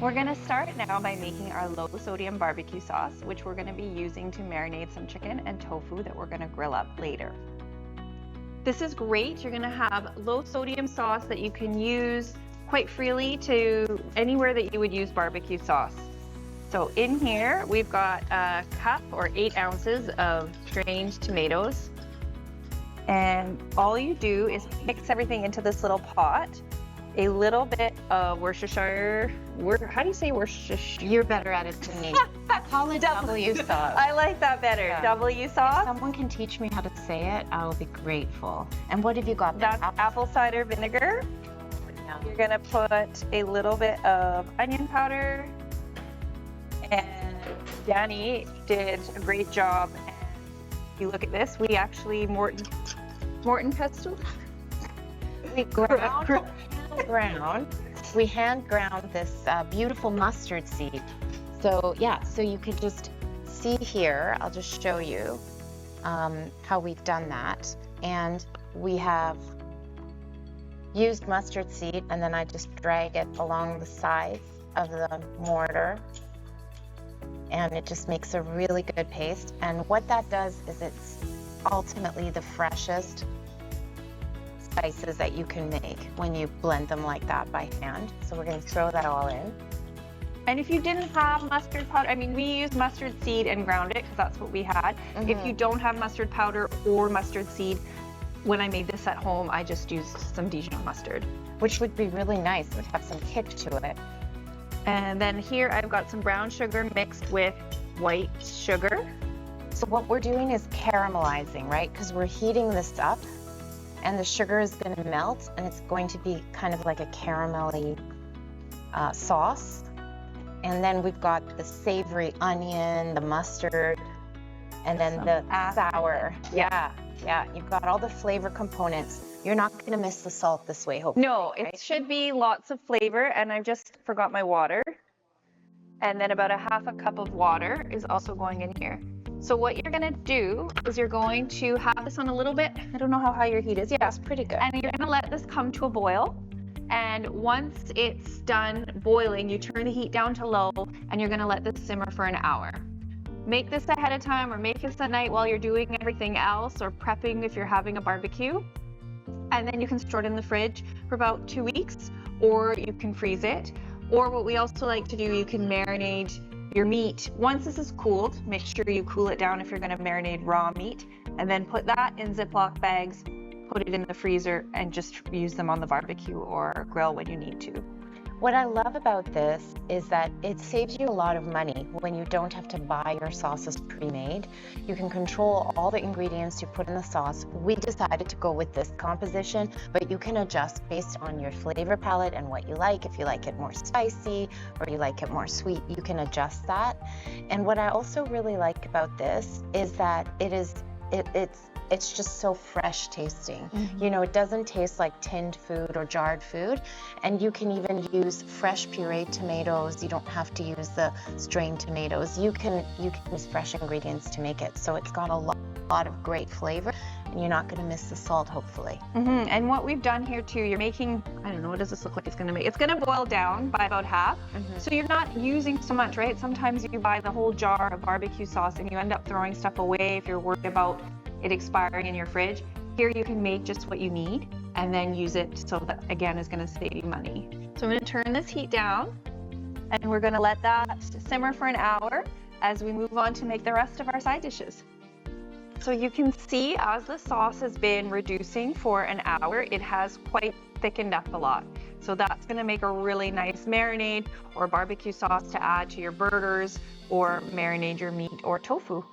We're gonna start now by making our low sodium barbecue sauce, which we're gonna be using to marinate some chicken and tofu that we're gonna grill up later. This is great. You're gonna have low sodium sauce that you can use quite freely to anywhere that you would use barbecue sauce. So in here, we've got a cup or 8 ounces of strained tomatoes. And all you do is mix everything into this little pot. A little bit of Worcestershire, how do you say Worcestershire? You're better at it than me. Call it W sauce. I like that better. Yeah. W sauce. If someone can teach me how to say it, I will be grateful. And what have you got there? That's apple cider vinegar. Yeah. You're gonna put a little bit of onion powder. And Danny did a great job. And if you look at this, we actually Morton pestle. We hand ground this beautiful mustard seed. So yeah, so you can just see here, I'll just show you how we've done that. And we have used mustard seed, and then I just drag it along the sides of the mortar, and it just makes a really good paste. And what that does is it's ultimately the freshest spices that you can make when you blend them like that by hand. So we're going to throw that all in. And if you didn't have mustard powder, I mean, we used mustard seed and ground it because that's what we had. If you don't have mustard powder or mustard seed, when I made this at home, I just used some Dijon mustard. Which would be really nice. It would have some kick to it. And then here I've got some brown sugar mixed with white sugar. So what we're doing is caramelizing, right? Because we're heating this up, and the sugar is going to melt, and it's going to be kind of like a caramelly sauce. And then we've got the savory onion, the mustard, and then the sour. Yeah, you've got all the flavor components. You're not going to miss the salt this way, hopefully. No, it should be lots of flavor, and I just forgot my water. And then about a half a cup of water is also going in here. So what you're gonna do is you're going to have this on a little bit, I don't know how high your heat is. Yeah, it's pretty good. And you're gonna let this come to a boil. And once it's done boiling, you turn the heat down to low, and you're gonna let this simmer for an hour. Make this ahead of time, or make this at night while you're doing everything else, or prepping if you're having a barbecue. And then you can store it in the fridge for about 2 weeks, or you can freeze it. Or what we also like to do, you can marinate your meat. Once this is cooled, make sure you cool it down if you're gonna marinate raw meat, and then put that in Ziploc bags, put it in the freezer, and just use them on the barbecue or grill when you need to. What I love about this is that it saves you a lot of money when you don't have to buy your sauces pre-made. You can control all the ingredients you put in the sauce. We decided to go with this composition, but you can adjust based on your flavor palette and what you like. If you like it more spicy or you like it more sweet, you can adjust that. And what I also really like about this is that it's just so fresh tasting. You know, it doesn't taste like tinned food or jarred food. And you can even use fresh pureed tomatoes. You don't have to use the strained tomatoes. You can use fresh ingredients to make it. So it's got a lot of great flavor, and you're not gonna miss the salt, hopefully. And what we've done here too, you're making, I don't know, what does this look like it's gonna make? It's gonna boil down by about half. So you're not using so much, right? Sometimes you buy the whole jar of barbecue sauce and you end up throwing stuff away if you're worried about it expiring in your fridge. Here you can make just what you need and then use it, so that again is going to save you money. So I'm going to turn this heat down, and we're going to let that simmer for an hour as we move on to make the rest of our side dishes. So you can see as the sauce has been reducing for an hour, it has quite thickened up a lot. So that's going to make a really nice marinade or barbecue sauce to add to your burgers or marinate your meat or tofu.